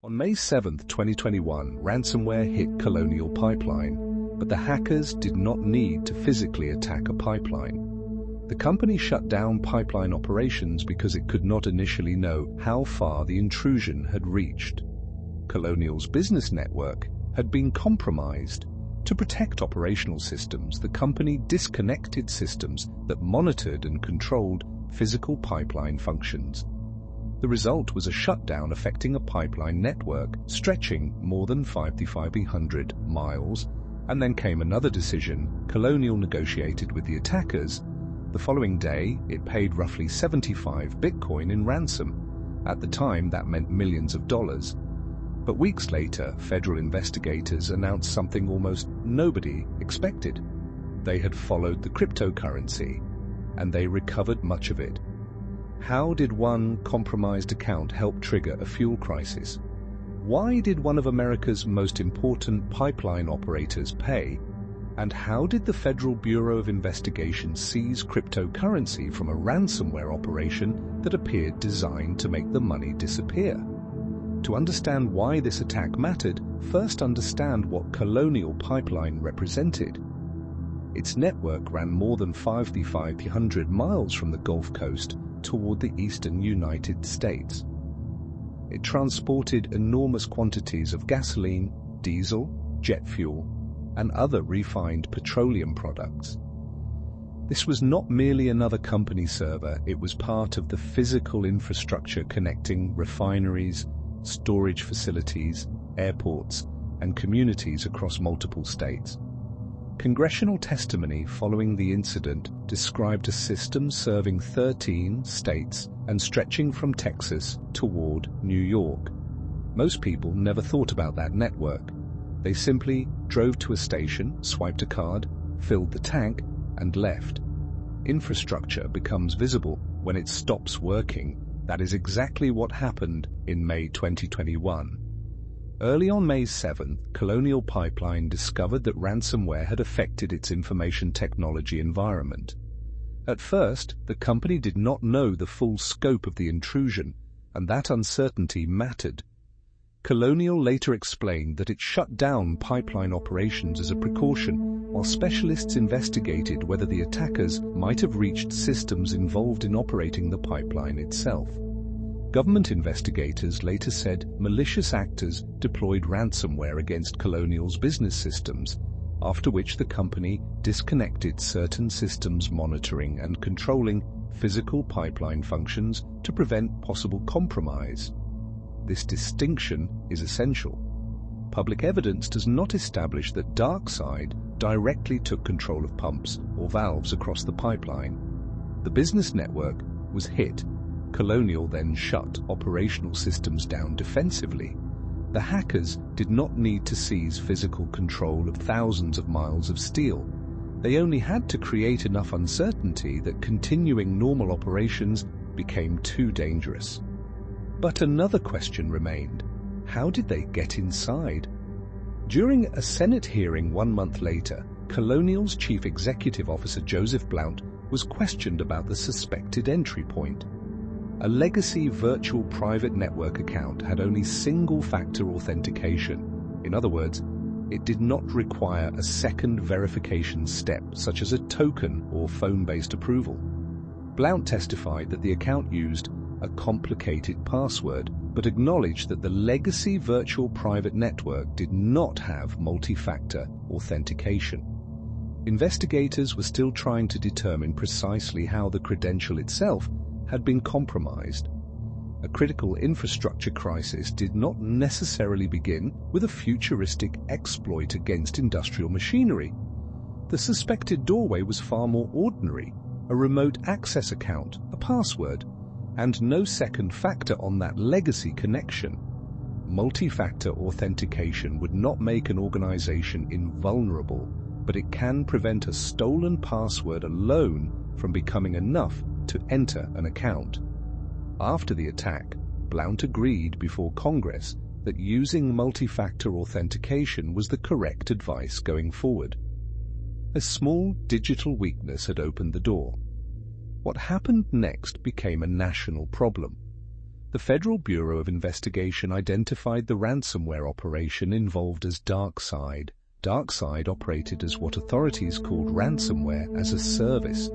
On May 7, 2021, ransomware hit Colonial pipeline, but the hackers did not need to physically attack a pipeline. The company shut down pipeline operations because it could not initially know how far the intrusion had reached. Colonial's business network had been compromised. To protect operational systems, the company disconnected systems that monitored and controlled physical pipeline functions. The result was a shutdown affecting a pipeline network stretching more than 5,500 miles, and then came another decision. Colonial negotiated with the attackers. The following day, it paid roughly 75 Bitcoin in ransom. At the time, that meant millions of dollars. But weeks later, federal investigators announced something almost nobody expected. They had followed the cryptocurrency, and they recovered much of it. How did one compromised account help trigger a fuel crisis? Why did one of America's most important pipeline operators pay? And how did the Federal Bureau of Investigation seize cryptocurrency from a ransomware operation that appeared designed to make the money disappear? To understand why this attack mattered, first understand what Colonial Pipeline represented. Its network ran more than 5,500 miles from the Gulf Coast toward the eastern United States. It transported enormous quantities of gasoline, diesel, jet fuel, and other refined petroleum products. This was not merely another company server, it was part of the physical infrastructure connecting refineries, storage facilities, airports, and communities across multiple states. Congressional testimony following the incident described a system serving 13 states and stretching from Texas toward New York. Most people never thought about that network. They simply drove to a station, swiped a card, filled the tank, and left. Infrastructure becomes visible when it stops working. That is exactly what happened in May 2021. Early on May 7th, Colonial Pipeline discovered that ransomware had affected its information technology environment. At first, the company did not know the full scope of the intrusion, and that uncertainty mattered. Colonial later explained that it shut down pipeline operations as a precaution, while specialists investigated whether the attackers might have reached systems involved in operating the pipeline itself. Government investigators later said malicious actors deployed ransomware against Colonial's business systems, after which the company disconnected certain systems monitoring and controlling physical pipeline functions to prevent possible compromise. This distinction is essential. Public evidence does not establish that DarkSide directly took control of pumps or valves across the pipeline. The business network was hit. Colonial then shut operational systems down defensively. The hackers did not need to seize physical control of thousands of miles of steel. They only had to create enough uncertainty that continuing normal operations became too dangerous. But another question remained. How did they get inside? During a Senate hearing 1 month later, Colonial's Chief Executive Officer Joseph Blount was questioned about the suspected entry point. A legacy virtual private network account had only single-factor authentication. In other words, it did not require a second verification step, such as a token or phone-based approval. Blount testified that the account used a complicated password, but acknowledged that the legacy virtual private network did not have multi-factor authentication. Investigators were still trying to determine precisely how the credential itself had been compromised. A critical infrastructure crisis did not necessarily begin with a futuristic exploit against industrial machinery. The suspected doorway was far more ordinary: a remote access account, a password, and no second factor on that legacy connection. Multi-factor authentication would not make an organization invulnerable, but it can prevent a stolen password alone from becoming enough to enter an account. After the attack, Blount agreed before Congress that using multi-factor authentication was the correct advice going forward. A small digital weakness had opened the door. What happened next became a national problem. The Federal Bureau of Investigation identified the ransomware operation involved as DarkSide. DarkSide operated as what authorities called ransomware as a service.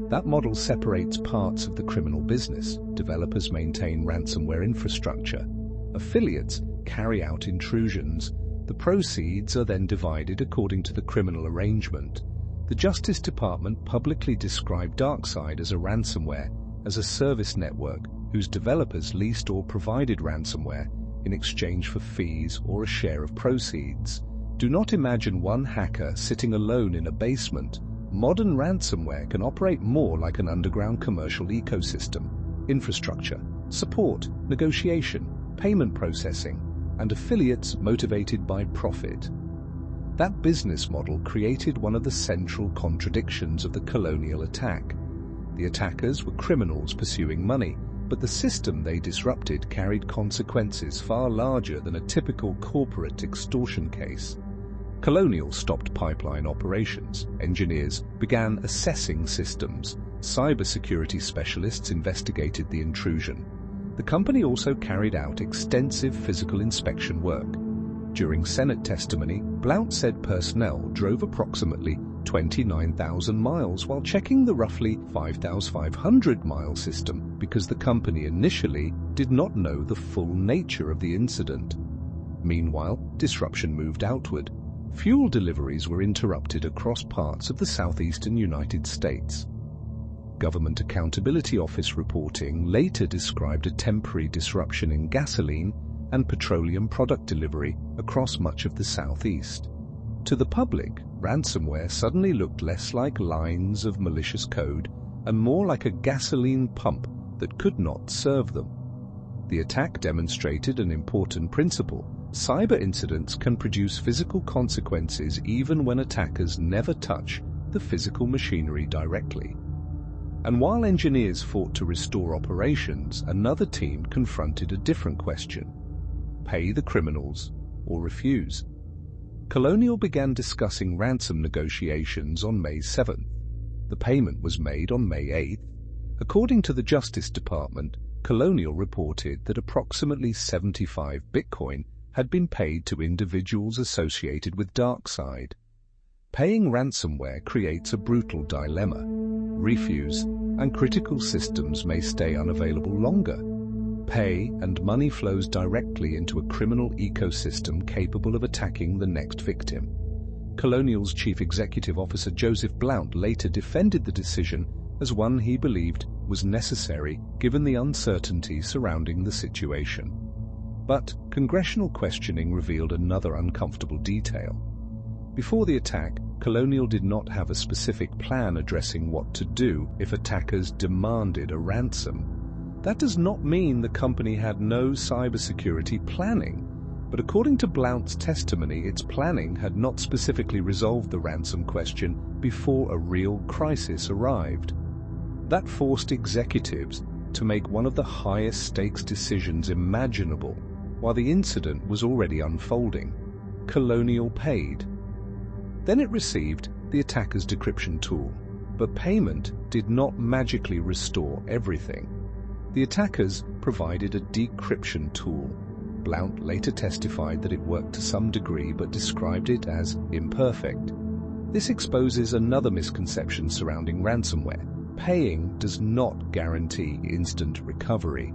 That model separates parts of the criminal business. Developers maintain ransomware infrastructure. Affiliates carry out intrusions. The proceeds are then divided according to the criminal arrangement. The Justice Department publicly described DarkSide as a ransomware as a service network whose developers leased or provided ransomware in exchange for fees or a share of proceeds. Do not imagine one hacker sitting alone in a basement. Modern ransomware can operate more like an underground commercial ecosystem. Infrastructure, support, negotiation, payment processing, and affiliates motivated by profit. That business model created one of the central contradictions of the Colonial attack. The attackers were criminals pursuing money, but the system they disrupted carried consequences far larger than a typical corporate extortion case. Colonial stopped pipeline operations. Engineers began assessing systems. Cybersecurity specialists investigated the intrusion. The company also carried out extensive physical inspection work. During Senate testimony, Blount said personnel drove approximately 29,000 miles while checking the roughly 5,500-mile system because the company initially did not know the full nature of the incident. Meanwhile, disruption moved outward. Fuel deliveries were interrupted across parts of the southeastern United States. Government Accountability Office reporting later described a temporary disruption in gasoline and petroleum product delivery across much of the southeast. To the public, ransomware suddenly looked less like lines of malicious code and more like a gasoline pump that could not serve them. The attack demonstrated an important principle. Cyber incidents can produce physical consequences even when attackers never touch the physical machinery directly. And while engineers fought to restore operations, another team confronted a different question: pay the criminals or refuse. Colonial began discussing ransom negotiations on May 7th. The payment was made on May 8th. According to the Justice Department, Colonial reported that approximately 75 Bitcoin had been paid to individuals associated with DarkSide. Paying ransomware creates a brutal dilemma. Refuse, and critical systems may stay unavailable longer. Pay and money flows directly into a criminal ecosystem capable of attacking the next victim. Colonial's chief executive officer Joseph Blount later defended the decision as one he believed was necessary given the uncertainty surrounding the situation. But congressional questioning revealed another uncomfortable detail. Before the attack, Colonial did not have a specific plan addressing what to do if attackers demanded a ransom. That does not mean the company had no cybersecurity planning, but according to Blount's testimony, its planning had not specifically resolved the ransom question before a real crisis arrived. That forced executives to make one of the highest stakes decisions imaginable while the incident was already unfolding. Colonial paid. Then it received the attacker's decryption tool, but payment did not magically restore everything. The attackers provided a decryption tool. Blount later testified that it worked to some degree but described it as imperfect. This exposes another misconception surrounding ransomware. Paying does not guarantee instant recovery.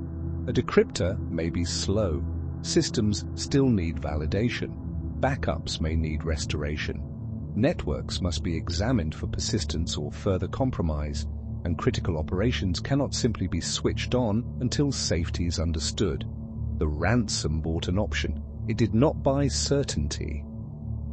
A decryptor may be slow. Systems still need validation. Backups may need restoration. Networks must be examined for persistence or further compromise, and critical operations cannot simply be switched on until safety is understood. The ransom bought an option. It did not buy certainty.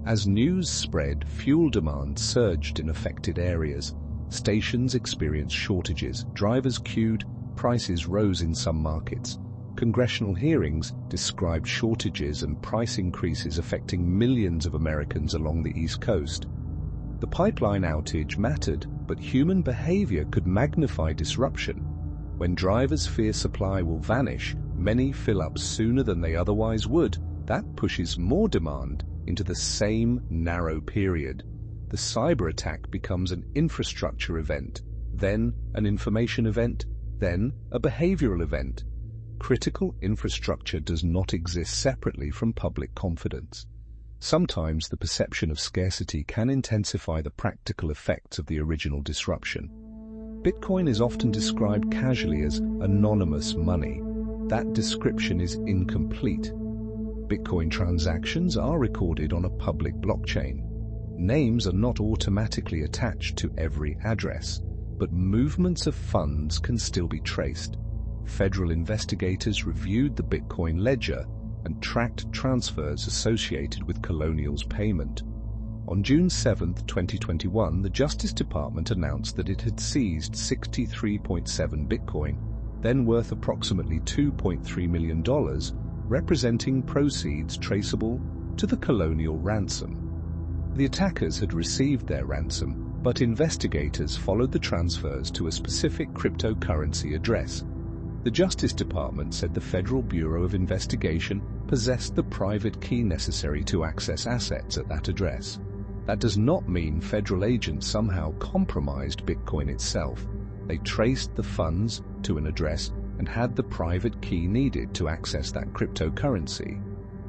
As news spread, fuel demand surged in affected areas. Stations experienced shortages, drivers queued, prices rose in some markets. Congressional hearings described shortages and price increases affecting millions of Americans along the East Coast. The pipeline outage mattered, but human behavior could magnify disruption. When drivers fear supply will vanish, many fill up sooner than they otherwise would. That pushes more demand into the same narrow period. The cyber attack becomes an infrastructure event, then an information event, then a behavioral event. Critical infrastructure does not exist separately from public confidence. Sometimes the perception of scarcity can intensify the practical effects of the original disruption. Bitcoin is often described casually as anonymous money. That description is incomplete. Bitcoin transactions are recorded on a public blockchain. Names are not automatically attached to every address, but movements of funds can still be traced. Federal investigators reviewed the Bitcoin ledger and tracked transfers associated with Colonial's payment. On June 7, 2021, the Justice Department announced that it had seized 63.7 Bitcoin, then worth approximately $2.3 million, representing proceeds traceable to the Colonial ransom. The attackers had received their ransom, but investigators followed the transfers to a specific cryptocurrency address. The Justice Department said the Federal Bureau of Investigation possessed the private key necessary to access assets at that address. That does not mean federal agents somehow compromised Bitcoin itself. They traced the funds to an address and had the private key needed to access that cryptocurrency.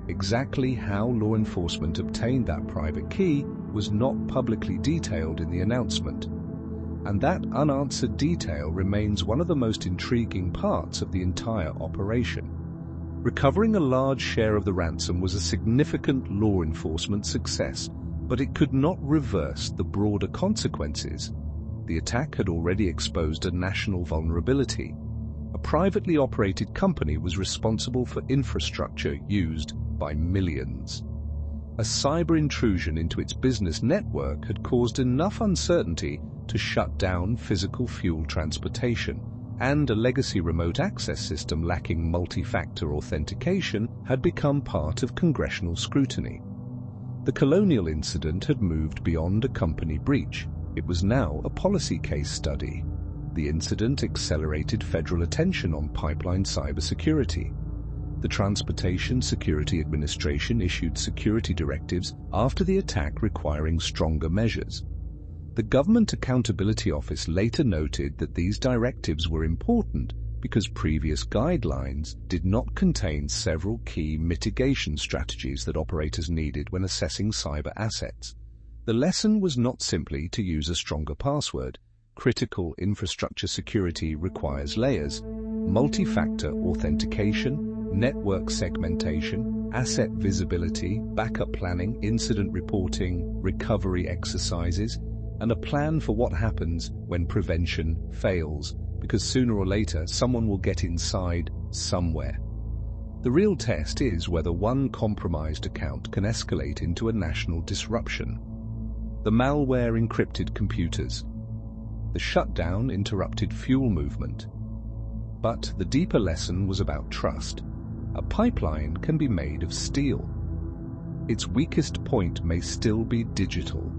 Exactly how law enforcement obtained that private key was not publicly detailed in the announcement. And that unanswered detail remains one of the most intriguing parts of the entire operation. Recovering a large share of the ransom was a significant law enforcement success, but it could not reverse the broader consequences. The attack had already exposed a national vulnerability. A privately operated company was responsible for infrastructure used by millions. A cyber intrusion into its business network had caused enough uncertainty to shut down physical fuel transportation, and a legacy remote access system lacking multi-factor authentication had become part of congressional scrutiny. The Colonial incident had moved beyond a company breach. It was now a policy case study. The incident accelerated federal attention on pipeline cybersecurity. The Transportation Security Administration issued security directives after the attack requiring stronger measures. The Government Accountability Office later noted that these directives were important because previous guidelines did not contain several key mitigation strategies that operators needed when assessing cyber assets. The lesson was not simply to use a stronger password. Critical infrastructure security requires layers: multi-factor authentication, network segmentation, asset visibility, backup planning, incident reporting, recovery exercises, and a plan for what happens when prevention fails, because sooner or later someone will get inside somewhere. The real test is whether one compromised account can escalate into a national disruption. The malware encrypted computers. The shutdown interrupted fuel movement. But the deeper lesson was about trust. A pipeline can be made of steel. Its weakest point may still be digital.